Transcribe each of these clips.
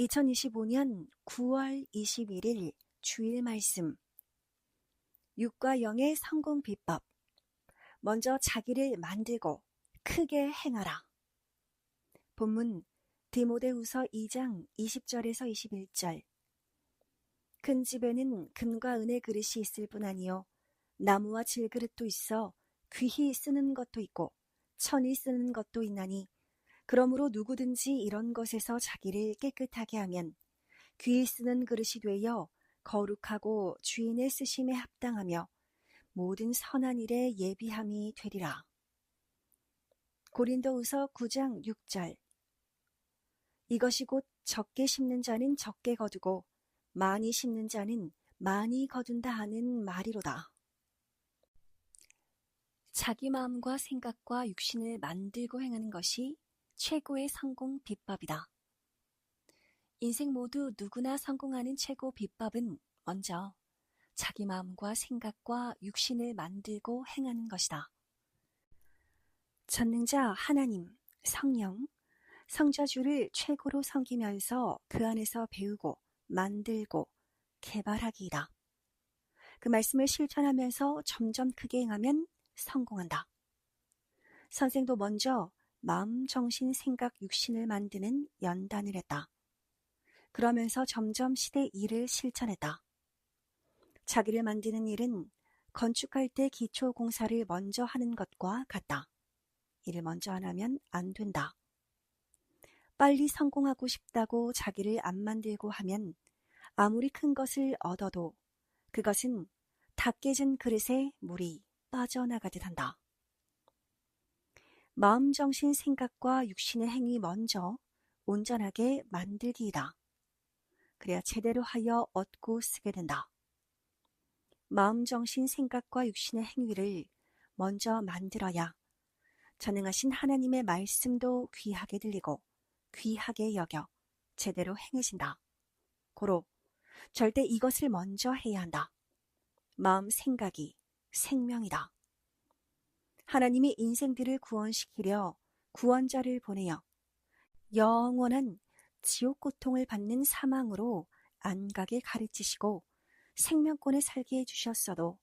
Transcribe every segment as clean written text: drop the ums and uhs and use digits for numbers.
2025년 9월 21일 주일 말씀. 6과 0의 성공 비법. 먼저 자기를 만들고 크게 행하라. 본문 디모데후서 2장 20절에서 21절. 큰 집에는 금과 은의 그릇이 있을 뿐 아니요 나무와 질그릇도 있어 귀히 쓰는 것도 있고 천히 쓰는 것도 있나니 그러므로 누구든지 이런 것에서 자기를 깨끗하게 하면 귀히 쓰는 그릇이 되어 거룩하고 주인의 쓰심에 합당하며 모든 선한 일에 예비함이 되리라. 고린도후서 9장 6절. 이것이 곧 적게 심는 자는 적게 거두고 많이 심는 자는 많이 거둔다 하는 말이로다. 자기 마음과 생각과 육신을 만들고 행하는 것이 최고의 성공 비법이다. 인생 모두 누구나 성공하는 최고 비법은 먼저 자기 마음과 생각과 육신을 만들고 행하는 것이다. 전능자 하나님, 성령, 성자주를 최고로 섬기면서 그 안에서 배우고 만들고 개발하기이다. 그 말씀을 실천하면서 점점 크게 행하면 성공한다. 선생도 먼저 마음, 정신, 생각, 육신을 만드는 연단을 했다. 그러면서 점점 시대 일을 실천했다. 자기를 만드는 일은 건축할 때 기초 공사를 먼저 하는 것과 같다. 일을 먼저 안 하면 안 된다. 빨리 성공하고 싶다고 자기를 안 만들고 하면 아무리 큰 것을 얻어도 그것은 다 깨진 그릇에 물이 빠져나가듯 한다. 마음, 정신, 생각과 육신의 행위 먼저 온전하게 만들기이다. 그래야 제대로 하여 얻고 쓰게 된다. 마음, 정신, 생각과 육신의 행위를 먼저 만들어야 전능하신 하나님의 말씀도 귀하게 들리고 귀하게 여겨 제대로 행해진다. 고로 절대 이것을 먼저 해야 한다. 마음, 생각이 생명이다. 하나님이 인생들을 구원시키려 구원자를 보내어 영원한 지옥 고통을 받는 사망으로 안 가게 가르치시고 생명권에 살게 해주셨어도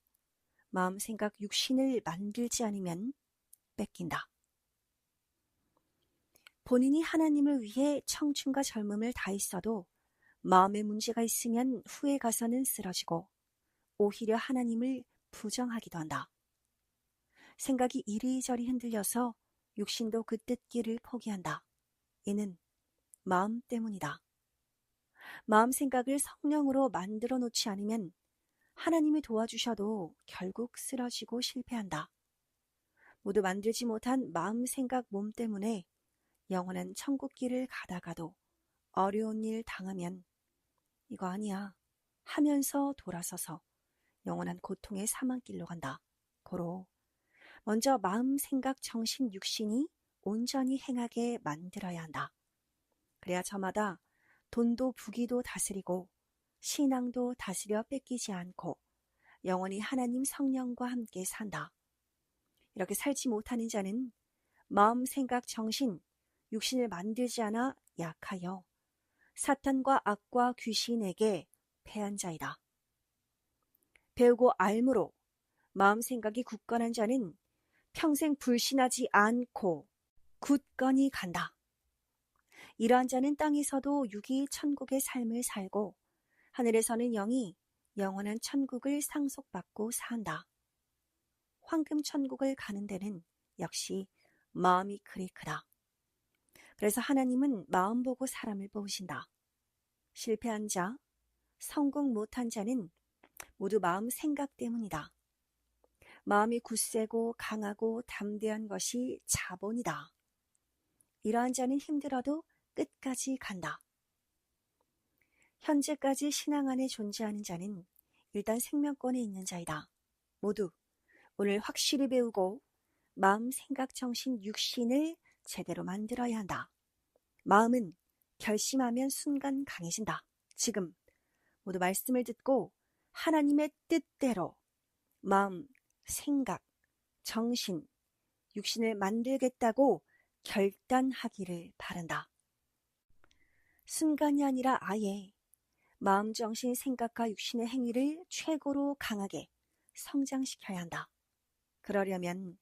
마음, 생각, 육신을 만들지 않으면 뺏긴다. 본인이 하나님을 위해 청춘과 젊음을 다했어도 마음에 문제가 있으면 후에 가서는 쓰러지고 오히려 하나님을 부정하기도 한다. 생각이 이리저리 흔들려서 육신도 그 뜻길을 포기한다. 이는 마음 때문이다. 마음 생각을 성령으로 만들어 놓지 않으면 하나님이 도와주셔도 결국 쓰러지고 실패한다. 모두 만들지 못한 마음 생각 몸 때문에 영원한 천국길을 가다가도 어려운 일 당하면 이거 아니야 하면서 돌아서서 영원한 고통의 사망길로 간다. 고로 먼저 마음, 생각, 정신, 육신이 온전히 행하게 만들어야 한다. 그래야 저마다 돈도 부귀도 다스리고 신앙도 다스려 뺏기지 않고 영원히 하나님 성령과 함께 산다. 이렇게 살지 못하는 자는 마음, 생각, 정신, 육신을 만들지 않아 약하여 사탄과 악과 귀신에게 패한 자이다. 배우고 알므로 마음 생각이 굳건한 자는 평생 불신하지 않고 굳건히 간다. 이러한 자는 땅에서도 육이 천국의 삶을 살고 하늘에서는 영이 영원한 천국을 상속받고 산다. 황금 천국을 가는 데는 역시 마음이 그리 크다. 그래서 하나님은 마음 보고 사람을 뽑으신다. 실패한 자, 성공 못한 자는 모두 마음 생각 때문이다. 마음이 굳세고 강하고 담대한 것이 자본이다. 이러한 자는 힘들어도 끝까지 간다. 현재까지 신앙 안에 존재하는 자는 일단 생명권에 있는 자이다. 모두 오늘 확실히 배우고 마음, 생각, 정신, 육신을 제대로 만들어야 한다. 마음은 결심하면 순간 강해진다. 지금 모두 말씀을 듣고 하나님의 뜻대로 마음, 생각, 정신, 육신을 만들겠다고 결단하기를 바란다. 순간이 아니라 아예 마음, 정신, 생각과 육신의 행위를 최고로 강하게 성장시켜야 한다. 그러려면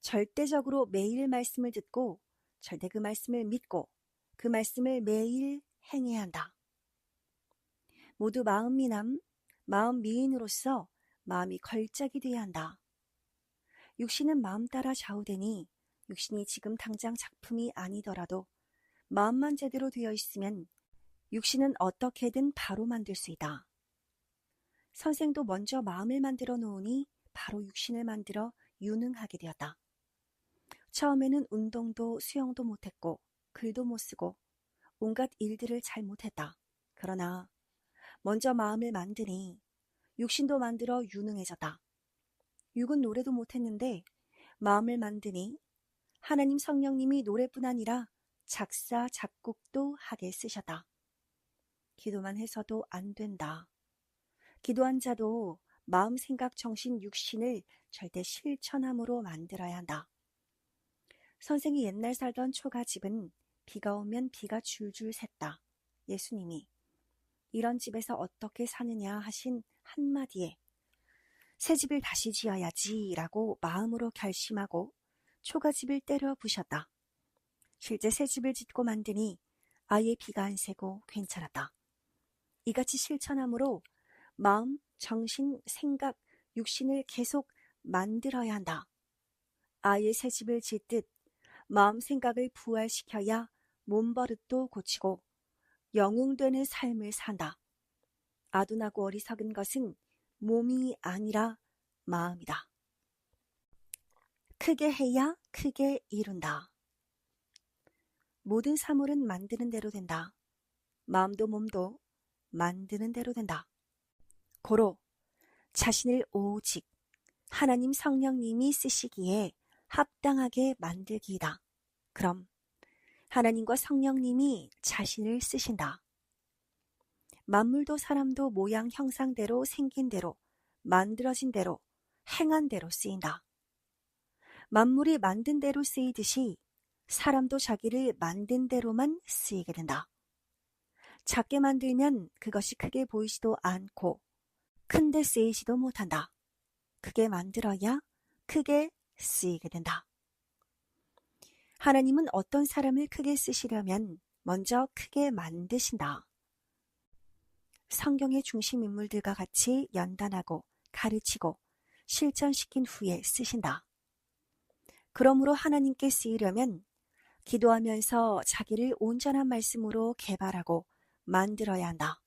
절대적으로 매일 말씀을 듣고 절대 그 말씀을 믿고 그 말씀을 매일 행해야 한다. 모두 마음 미남, 마음 미인으로서 마음이 걸작이 되어야 한다. 육신은 마음 따라 좌우되니 육신이 지금 당장 작품이 아니더라도 마음만 제대로 되어 있으면 육신은 어떻게든 바로 만들 수 있다. 선생도 먼저 마음을 만들어 놓으니 바로 육신을 만들어 유능하게 되었다. 처음에는 운동도 수영도 못했고 글도 못 쓰고 온갖 일들을 잘 못했다. 그러나 먼저 마음을 만드니 육신도 만들어 유능해졌다. 육은 노래도 못했는데 마음을 만드니 하나님 성령님이 노래뿐 아니라 작사, 작곡도 하게 쓰셨다. 기도만 해서도 안 된다. 기도한 자도 마음, 생각, 정신, 육신을 절대 실천함으로 만들어야 한다. 선생이 옛날 살던 초가집은 비가 오면 비가 줄줄 샜다. 예수님이 이런 집에서 어떻게 사느냐 하신 한마디에 새 집을 다시 지어야지 라고 마음으로 결심하고 초가집을 때려 부셨다. 실제 새 집을 짓고 만드니 아예 비가 안 새고 괜찮았다. 이같이 실천함으로 마음, 정신, 생각, 육신을 계속 만들어야 한다. 아예 새 집을 짓듯 마음, 생각을 부활시켜야 몸버릇도 고치고 영웅되는 삶을 산다. 아둔하고 어리석은 것은 몸이 아니라 마음이다. 크게 해야 크게 이룬다. 모든 사물은 만드는 대로 된다. 마음도 몸도 만드는 대로 된다. 고로 자신을 오직 하나님 성령님이 쓰시기에 합당하게 만들기이다. 그럼 하나님과 성령님이 자신을 쓰신다. 만물도 사람도 모양 형상대로 생긴 대로 만들어진 대로 행한 대로 쓰인다. 만물이 만든 대로 쓰이듯이 사람도 자기를 만든 대로만 쓰이게 된다. 작게 만들면 그것이 크게 보이지도 않고 큰데 쓰이지도 못한다. 크게 만들어야 크게 쓰이게 된다. 하나님은 어떤 사람을 크게 쓰시려면 먼저 크게 만드신다. 성경의 중심 인물들과 같이 연단하고 가르치고 실천시킨 후에 쓰신다. 그러므로 하나님께 쓰이려면 기도하면서 자기를 온전한 말씀으로 개발하고 만들어야 한다.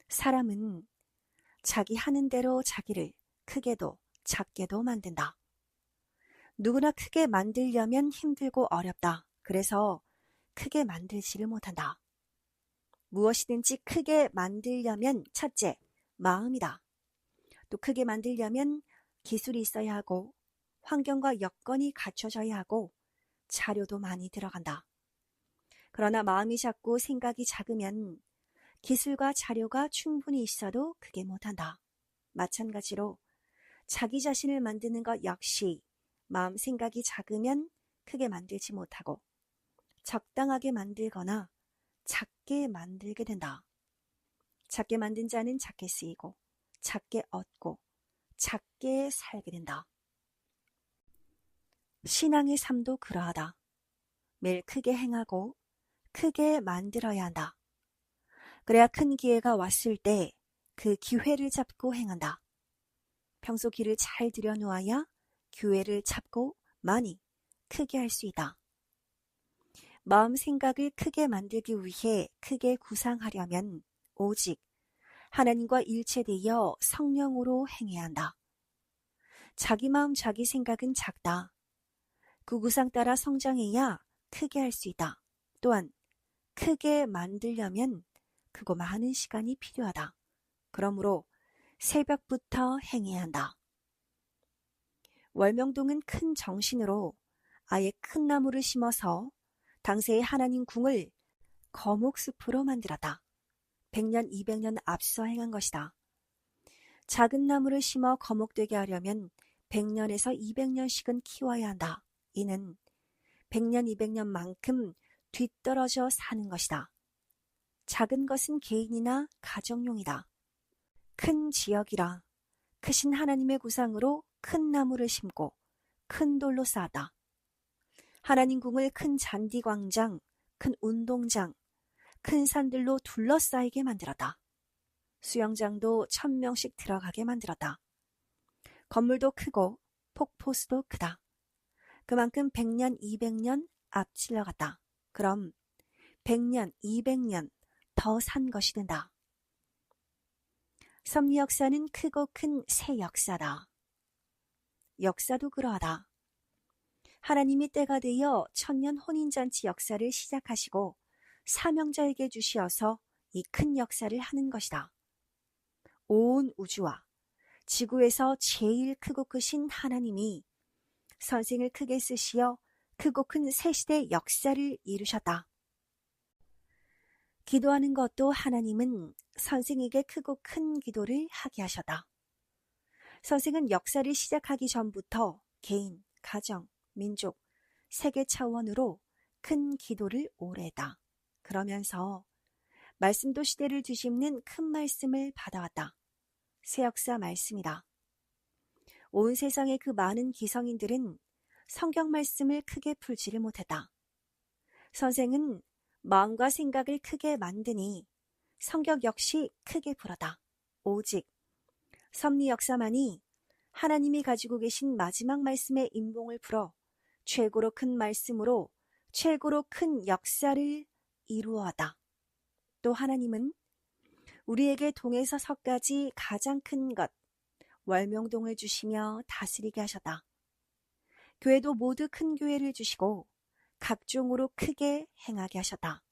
사람은 자기 하는 대로 자기를 크게도 작게도 만든다. 누구나 크게 만들려면 힘들고 어렵다. 그래서 크게 만들지를 못한다. 무엇이든지 크게 만들려면 첫째, 마음이다. 또 크게 만들려면 기술이 있어야 하고 환경과 여건이 갖춰져야 하고 자료도 많이 들어간다. 그러나 마음이 작고 생각이 작으면 기술과 자료가 충분히 있어도 크게 못한다. 마찬가지로 자기 자신을 만드는 것 역시 마음 생각이 작으면 크게 만들지 못하고 적당하게 만들거나 작게 만들게 된다. 작게 만든 자는 작게 쓰이고 작게 얻고 작게 살게 된다. 신앙의 삶도 그러하다. 매일 크게 행하고 크게 만들어야 한다. 그래야 큰 기회가 왔을 때 그 기회를 잡고 행한다. 평소 길을 잘 들여놓아야 기회를 잡고 많이 크게 할 수 있다. 마음 생각을 크게 만들기 위해 크게 구상하려면 오직 하나님과 일체되어 성령으로 행해야 한다. 자기 마음 자기 생각은 작다. 그 구상 따라 성장해야 크게 할 수 있다. 또한 크게 만들려면 크고 많은 시간이 필요하다. 그러므로 새벽부터 행해야 한다. 월명동은 큰 정신으로 아예 큰 나무를 심어서 당시의 하나님 궁을 거목숲으로 만들었다. 100년, 200년 앞서 행한 것이다. 작은 나무를 심어 거목되게 하려면 100년에서 200년씩은 키워야 한다. 이는 100년, 200년만큼 뒤떨어져 사는 것이다. 작은 것은 개인이나 가정용이다. 큰 지역이라 크신 하나님의 구상으로 큰 나무를 심고 큰 돌로 쌓았다. 하나님 궁을 큰 잔디 광장, 큰 운동장, 큰 산들로 둘러싸이게 만들었다. 수영장도 1000명씩 들어가게 만들었다. 건물도 크고 폭포수도 크다. 그만큼 100년, 200년 앞질러 갔다. 그럼 100년, 200년 더 산 것이 된다. 섭리 역사는 크고 큰 새 역사다. 역사도 그러하다. 하나님이 때가 되어 천년 혼인잔치 역사를 시작하시고 사명자에게 주시어서 이 큰 역사를 하는 것이다. 온 우주와 지구에서 제일 크고 크신 하나님이 선생을 크게 쓰시어 크고 큰 새 시대 역사를 이루셨다. 기도하는 것도 하나님은 선생에게 크고 큰 기도를 하게 하셨다. 선생은 역사를 시작하기 전부터 개인, 가정, 민족, 세계 차원으로 큰 기도를 오래 했다. 그러면서 말씀도 시대를 뒤집는 큰 말씀을 받아왔다. 새 역사 말씀이다. 온 세상의 그 많은 기성인들은 성경 말씀을 크게 풀지를 못했다. 선생은 마음과 생각을 크게 만드니 성경 역시 크게 풀었다. 오직 섭리 역사만이 하나님이 가지고 계신 마지막 말씀의 임봉을 풀어 최고로 큰 말씀으로 최고로 큰 역사를 이루어하다. 또 하나님은 우리에게 동에서 서까지 가장 큰 것, 월명동을 주시며 다스리게 하셨다. 교회도 모두 큰 교회를 주시고 각종으로 크게 행하게 하셨다.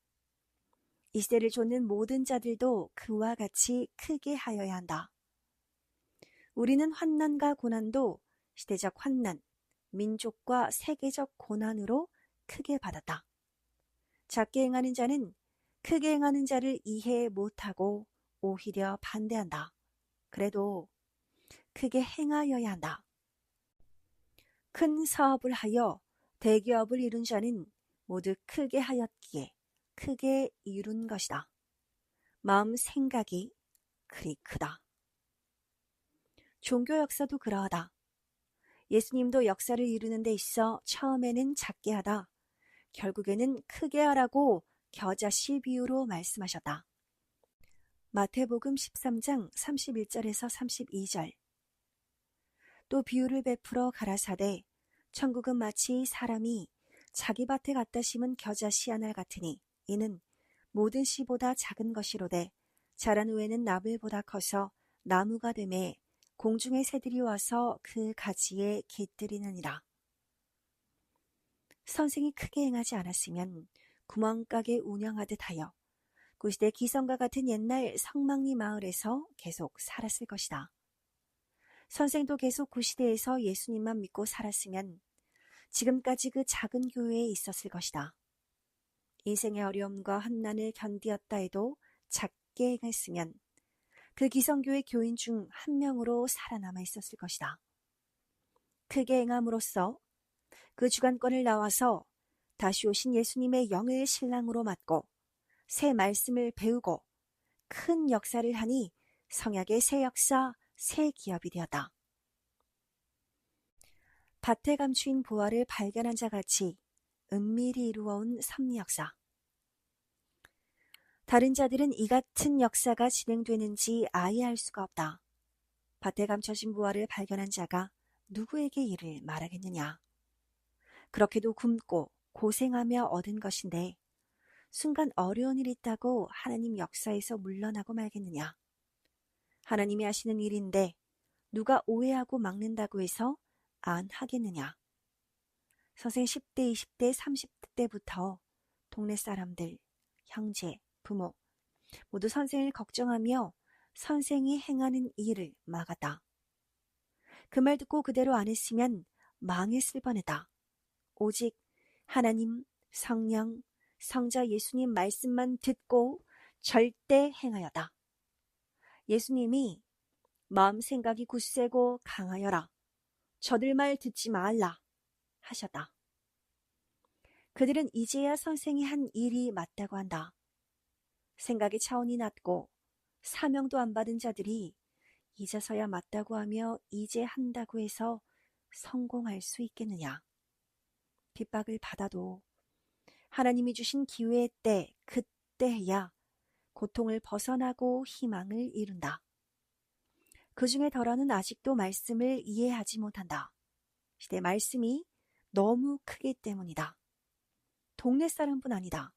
이 시대를 좇는 모든 자들도 그와 같이 크게 하여야 한다. 우리는 환난과 고난도 시대적 환난, 민족과 세계적 고난으로 크게 받았다. 작게 행하는 자는 크게 행하는 자를 이해 못하고 오히려 반대한다. 그래도 크게 행하여야 한다. 큰 사업을 하여 대기업을 이룬 자는 모두 크게 하였기에 크게 이룬 것이다. 마음 생각이 그리 크다. 종교 역사도 그러하다. 예수님도 역사를 이루는 데 있어 처음에는 작게 하다. 결국에는 크게 하라고 겨자씨 비유로 말씀하셨다. 마태복음 13장 31절에서 32절. 또 비유를 베풀어 가라사대 천국은 마치 사람이 자기 밭에 갖다 심은 겨자씨 하나 같으니 이는 모든 씨보다 작은 것이로되 자란 후에는 나물보다 커서 나무가 되매 공중의 새들이 와서 그 가지에 깃들이느니라. 선생이 크게 행하지 않았으면 구멍가게 운영하듯 하여 구시대 기성과 같은 옛날 성막리 마을에서 계속 살았을 것이다. 선생도 계속 구시대에서 예수님만 믿고 살았으면 지금까지 그 작은 교회에 있었을 것이다. 인생의 어려움과 환난을 견디었다 해도 작게 행했으면 그 기성교회 교인 중 한 명으로 살아남아 있었을 것이다. 크게 행함으로써 그 주관권을 나와서 다시 오신 예수님의 영을 신랑으로 맞고 새 말씀을 배우고 큰 역사를 하니 성약의 새 역사, 새 기업이 되었다. 밭에 감추인 보화를 발견한 자같이 은밀히 이루어온 섭리 역사. 다른 자들은 이 같은 역사가 진행되는지 아예 알 수가 없다. 밭에 감춰진 보화를 발견한 자가 누구에게 이를 말하겠느냐. 그렇게도 굶고 고생하며 얻은 것인데 순간 어려운 일이 있다고 하나님 역사에서 물러나고 말겠느냐. 하나님이 하시는 일인데 누가 오해하고 막는다고 해서 안 하겠느냐. 선생 10대, 20대, 30대 때부터 동네 사람들, 형제, 부모 모두 선생을 걱정하며 선생이 행하는 일을 막았다. 그 말 듣고 그대로 안 했으면 망했을 뻔했다. 오직 하나님, 성령, 성자 예수님 말씀만 듣고 절대 행하여다. 예수님이 마음 생각이 굳세고 강하여라. 저들 말 듣지 말라 하셨다. 그들은 이제야 선생이 한 일이 맞다고 한다. 생각의 차원이 낮고 사명도 안 받은 자들이 이제서야 맞다고 하며 이제 한다고 해서 성공할 수 있겠느냐. 핍박을 받아도 하나님이 주신 기회의 때, 그때야 고통을 벗어나고 희망을 이룬다. 그 중에 덜어는 아직도 말씀을 이해하지 못한다. 시대 말씀이 너무 크기 때문이다. 동네 사람뿐 아니다.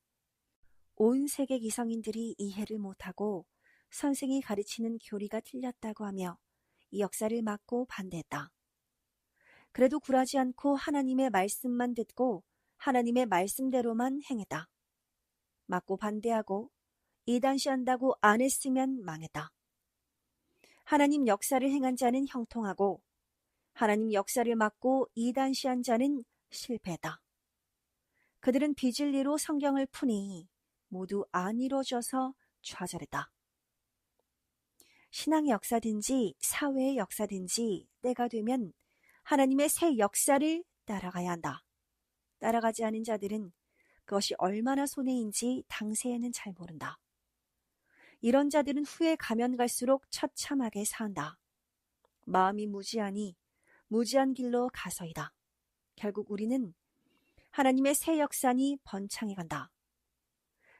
온 세계 기성인들이 이해를 못하고 선생이 가르치는 교리가 틀렸다고 하며 이 역사를 막고 반대했다. 그래도 굴하지 않고 하나님의 말씀만 듣고 하나님의 말씀대로만 행했다. 막고 반대하고 이단시한다고 안 했으면 망했다. 하나님 역사를 행한 자는 형통하고 하나님 역사를 막고 이단시한 자는 실패했다. 그들은 비진리로 성경을 푸니 모두 안 이루어져서 좌절했다. 신앙의 역사든지 사회의 역사든지 때가 되면 하나님의 새 역사를 따라가야 한다. 따라가지 않은 자들은 그것이 얼마나 손해인지 당시에는 잘 모른다. 이런 자들은 후에 가면 갈수록 처참하게 산다. 마음이 무지하니 무지한 길로 가서이다. 결국 우리는 하나님의 새 역사니 번창해 간다.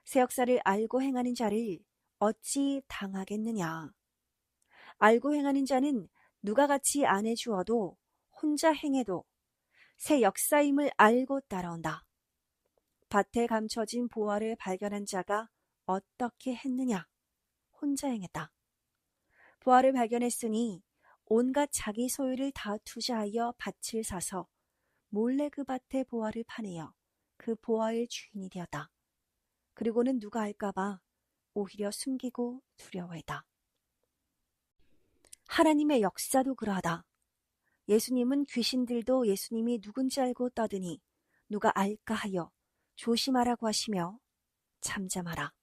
새 역사를 알고 행하는 자를 어찌 당하겠느냐. 알고 행하는 자는 누가 같이 안 해주어도 혼자 행해도 새 역사임을 알고 따라온다. 밭에 감춰진 보화를 발견한 자가 어떻게 했느냐. 혼자 행했다. 보화를 발견했으니 온갖 자기 소유를 다 투자하여 밭을 사서 몰래 그 밭의 보화를 파내어 그 보화의 주인이 되었다. 그리고는 누가 알까봐 오히려 숨기고 두려워했다. 하나님의 역사도 그러하다. 예수님은 귀신들도 예수님이 누군지 알고 떠드니 누가 알까 하여 조심하라고 하시며 잠잠하라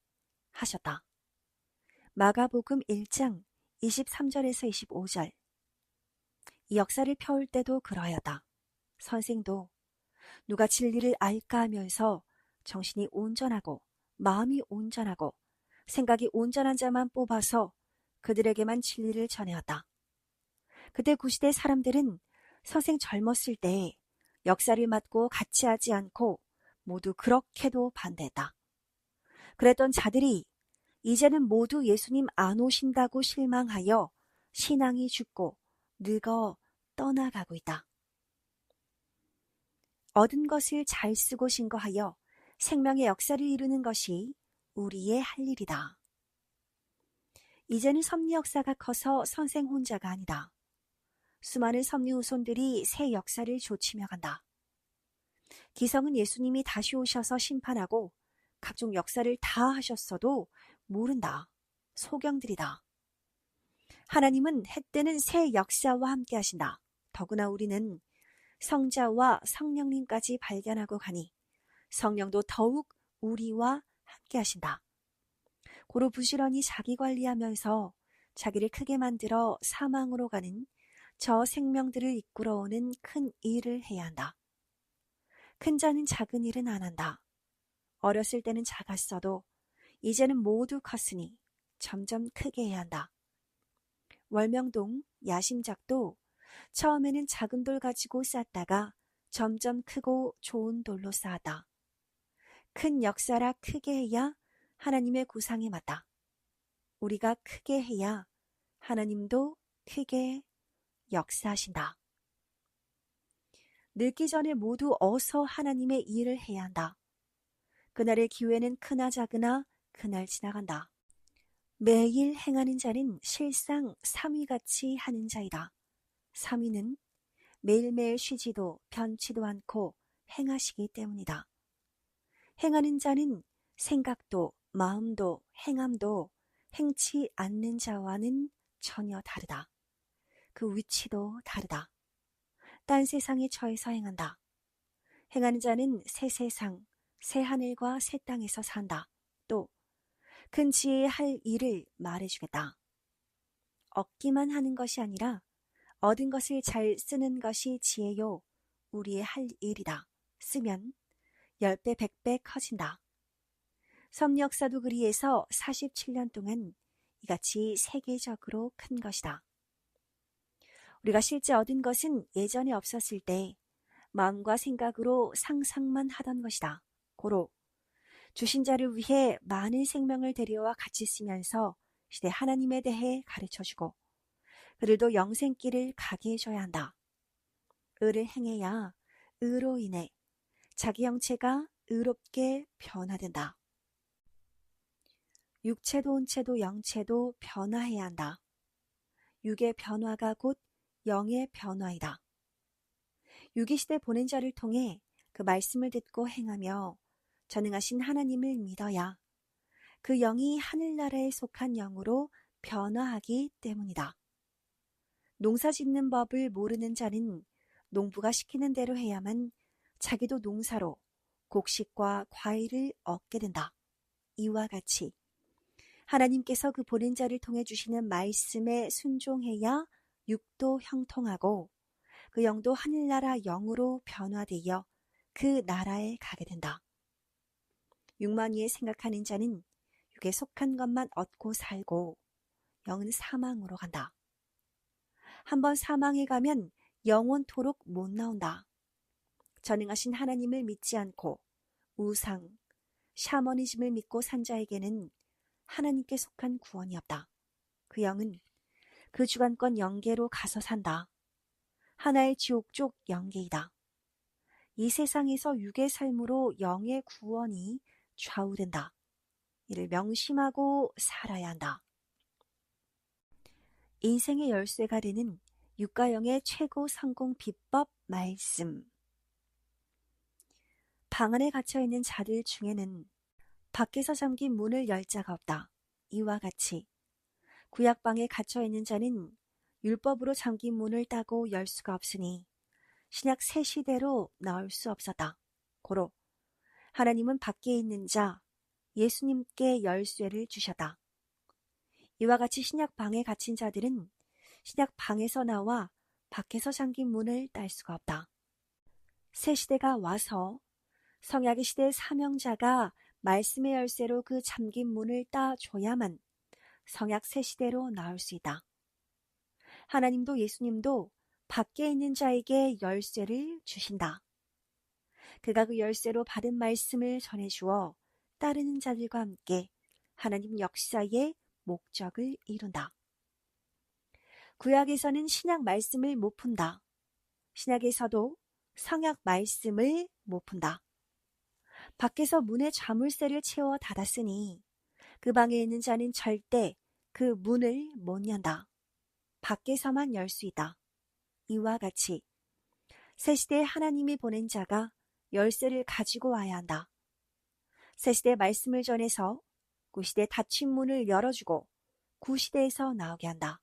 하셨다. 마가복음 1장 23절에서 25절. 이 역사를 펴올 때도 그러하였다. 선생도 누가 진리를 알까 하면서 정신이 온전하고 마음이 온전하고 생각이 온전한 자만 뽑아서 그들에게만 진리를 전해왔다. 그때 구시대 사람들은 선생 젊었을 때 역사를 맡고 같이 하지 않고 모두 그렇게도 반대했다. 그랬던 자들이 이제는 모두 예수님 안 오신다고 실망하여 신앙이 죽고 늙어 떠나가고 있다. 얻은 것을 잘 쓰고 신거하여 생명의 역사를 이루는 것이 우리의 할 일이다. 이제는 섭리 역사가 커서 선생 혼자가 아니다. 수많은 섭리 후손들이 새 역사를 조치며 간다. 기성은 예수님이 다시 오셔서 심판하고 각종 역사를 다 하셨어도 모른다. 소경들이다. 하나님은 해 뜨는 새 역사와 함께 하신다. 더구나 우리는 성자와 성령님까지 발견하고 가니 성령도 더욱 우리와 함께 하신다. 고로 부지런히 자기 관리하면서 자기를 크게 만들어 사망으로 가는 저 생명들을 이끌어오는 큰 일을 해야 한다. 큰 자는 작은 일은 안 한다. 어렸을 때는 작았어도 이제는 모두 컸으니 점점 크게 해야 한다. 월명동 야심작도 처음에는 작은 돌 가지고 쌓다가 점점 크고 좋은 돌로 쌓았다. 큰 역사라 크게 해야 하나님의 구상에 맞다. 우리가 크게 해야 하나님도 크게 역사하신다. 늙기 전에 모두 어서 하나님의 일을 해야 한다. 그날의 기회는 크나 작으나 그날 지나간다. 매일 행하는 자는 실상 삼위같이 하는 자이다. 삼위는 매일매일 쉬지도 변치도 않고 행하시기 때문이다. 행하는 자는 생각도 마음도 행함도 행치 않는 자와는 전혀 다르다. 그 위치도 다르다. 딴 세상에 처해서 행한다. 행하는 자는 새 세상, 새 하늘과 새 땅에서 산다. 또 큰 지혜의 할 일을 말해주겠다. 얻기만 하는 것이 아니라 얻은 것을 잘 쓰는 것이 지혜요 우리의 할 일이다. 쓰면 10배 100배 커진다. 섭리역사도 그리에서 47년 동안 이같이 세계적으로 큰 것이다. 우리가 실제 얻은 것은 예전에 없었을 때 마음과 생각으로 상상만 하던 것이다. 고로 주신 자를 위해 많은 생명을 데려와 같이 쓰면서 시대 하나님에 대해 가르쳐주고 그들도 영생길을 가게 해줘야 한다. 의를 행해야 의로 인해 자기 형체가 의롭게 변화된다. 육체도 혼체도 영체도 변화해야 한다. 육의 변화가 곧 영의 변화이다. 유기시대 보낸 자를 통해 그 말씀을 듣고 행하며 전능하신 하나님을 믿어야 그 영이 하늘나라에 속한 영으로 변화하기 때문이다. 농사 짓는 법을 모르는 자는 농부가 시키는 대로 해야만 자기도 농사로 곡식과 과일을 얻게 된다. 이와 같이 하나님께서 그 보낸 자를 통해 주시는 말씀에 순종해야 육도 형통하고 그 영도 하늘나라 영으로 변화되어 그 나라에 가게 된다. 육만 위에 생각하는 자는 육에 속한 것만 얻고 살고 영은 사망으로 간다. 한번 사망에 가면 영원토록 못 나온다. 전능하신 하나님을 믿지 않고 우상, 샤머니즘을 믿고 산 자에게는 하나님께 속한 구원이 없다. 그 영은 그 주관권 영계로 가서 산다. 하나의 지옥족 영계이다. 이 세상에서 육의 삶으로 영의 구원이 좌우된다. 이를 명심하고 살아야 한다. 인생의 열쇠가 되는 육과 영의 최고 성공 비법 말씀. 방 안에 갇혀있는 자들 중에는 밖에서 잠긴 문을 열 자가 없다. 이와 같이 구약방에 갇혀있는 자는 율법으로 잠긴 문을 따고 열 수가 없으니 신약 새 시대로 나올 수 없었다. 고로 하나님은 밖에 있는 자 예수님께 열쇠를 주셨다. 이와 같이 신약 방에 갇힌 자들은 신약 방에서 나와 밖에서 잠긴 문을 딸 수가 없다. 새 시대가 와서 성약의 시대의 사명자가 말씀의 열쇠로 그 잠긴 문을 따줘야만 성약 새 시대로 나올 수 있다. 하나님도 예수님도 밖에 있는 자에게 열쇠를 주신다. 그가 그 열쇠로 받은 말씀을 전해주어 따르는 자들과 함께 하나님 역사의 목적을 이룬다. 구약에서는 신약 말씀을 못 푼다. 신약에서도 성약 말씀을 못 푼다. 밖에서 문에 자물쇠를 채워 닫았으니 그 방에 있는 자는 절대 그 문을 못 연다. 밖에서만 열 수 있다. 이와 같이 새 시대에 하나님이 보낸 자가 열쇠를 가지고 와야 한다. 새 시대 말씀을 전해서 구시대 닫힌 문을 열어주고 구시대에서 나오게 한다.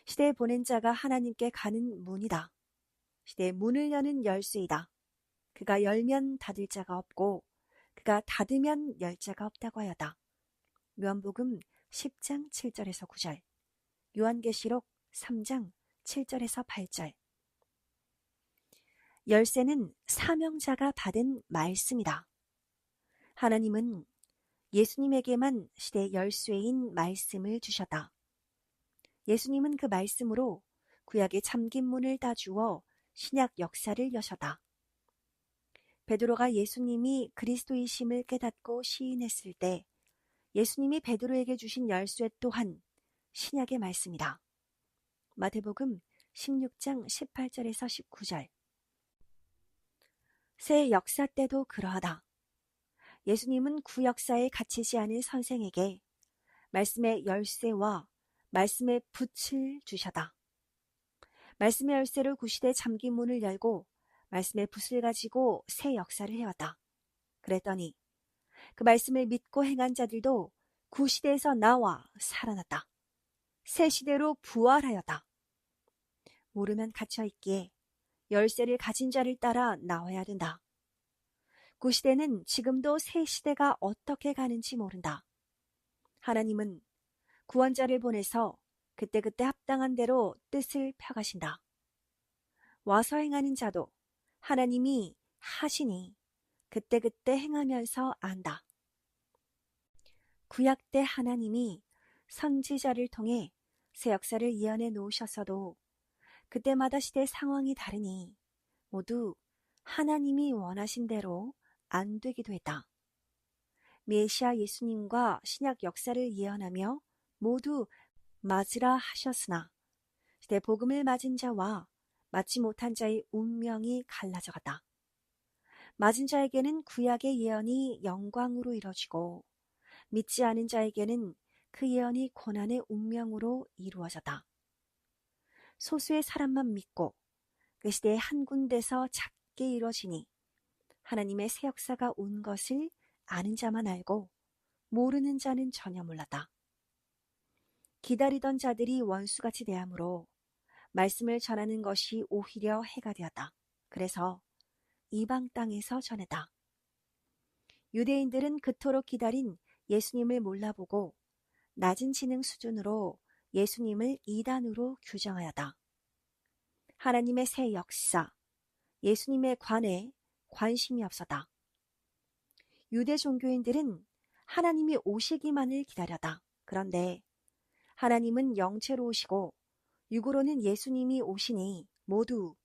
시대에 보낸 자가 하나님께 가는 문이다. 시대의 문을 여는 열쇠이다. 그가 열면 닫을 자가 없고 그가 닫으면 열 자가 없다고 하였다. 요한복음 10장 7절에서 9절, 요한계시록 3장 7절에서 8절. 열쇠는 사명자가 받은 말씀이다. 하나님은 예수님에게만 시대의 열쇠인 말씀을 주셨다. 예수님은 그 말씀으로 구약의 잠긴 문을 따주어 신약 역사를 여셨다. 베드로가 예수님이 그리스도이심을 깨닫고 시인했을 때 예수님이 베드로에게 주신 열쇠 또한 신약의 말씀이다. 마태복음 16장 18절에서 19절. 새 역사 때도 그러하다. 예수님은 구역사에 갇히지 않은 선생에게 말씀의 열쇠와 말씀의 붓을 주셨다. 말씀의 열쇠로 구시대 잠긴 문을 열고 말씀의 붓을 가지고 새 역사를 해왔다. 그랬더니 그 말씀을 믿고 행한 자들도 구시대에서 나와 살아났다. 새 시대로 부활하였다. 모르면 갇혀있기에 열쇠를 가진 자를 따라 나와야 된다. 구시대는 지금도 새 시대가 어떻게 가는지 모른다. 하나님은 구원자를 보내서 그때그때 합당한 대로 뜻을 펴가신다. 와서 행하는 자도 하나님이 하시니 그때그때 행하면서 안다. 구약 때 하나님이 선지자를 통해 새 역사를 예언해 놓으셨어도 그때마다 시대 상황이 다르니 모두 하나님이 원하신 대로 안 되기도 했다. 메시아 예수님과 신약 역사를 예언하며 모두 맞으라 하셨으나 시대 복음을 맞은 자와 맞지 못한 자의 운명이 갈라져갔다. 맞은 자에게는 구약의 예언이 영광으로 이뤄지고 믿지 않은 자에게는 그 예언이 고난의 운명으로 이루어졌다. 소수의 사람만 믿고 그 시대에 한 군데서 작게 이뤄지니 하나님의 새 역사가 온 것을 아는 자만 알고 모르는 자는 전혀 몰랐다. 기다리던 자들이 원수같이 대함으로 말씀을 전하는 것이 오히려 해가 되었다. 그래서 이방 땅에서 전했다. 유대인들은 그토록 기다린 예수님을 몰라보고 낮은 지능 수준으로 예수님을 이단으로 규정하였다. 하나님의 새 역사, 예수님에 관해 관심이 없었다. 유대 종교인들은 하나님이 오시기만을 기다렸다. 그런데 하나님은 영체로 오시고 육으로는 예수님이 오시니 모두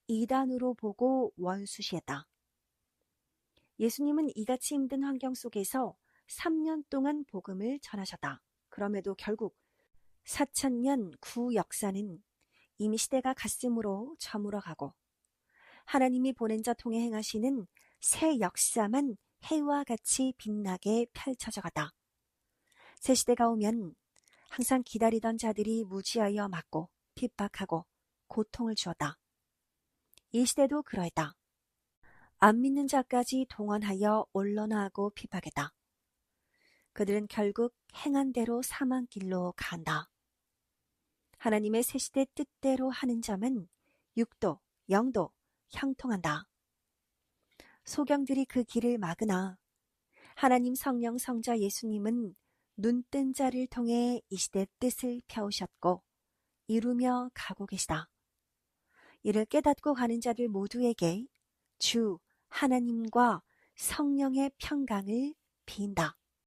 이단으로 보고 원수시했다. 예수님은 이같이 힘든 환경 속에서 3년 동안 복음을 전하셨다. 그럼에도 결국 4,000년 구 역사는 이미 시대가 갔으므로 저물어가고 하나님이 보낸 자 통해 행하시는 새 역사만 해와 같이 빛나게 펼쳐져 갔다. 새 시대가 오면 항상 기다리던 자들이 무지하여 맞고 핍박하고 고통을 주었다. 이 시대도 그러했다. 안 믿는 자까지 동원하여 언론화하고 핍박했다. 그들은 결국 행한 대로 사망길로 간다. 하나님의 새 시대 뜻대로 하는 자만 육도, 영도 형통한다. 소경들이 그 길을 막으나 하나님 성령 성자 예수님은 눈뜬 자를 통해 이 시대 뜻을 펴오셨고 이루며 가고 계시다. 이를 깨닫고 가는 자들 모두에게 주 하나님과 성령의 평강을 빈다.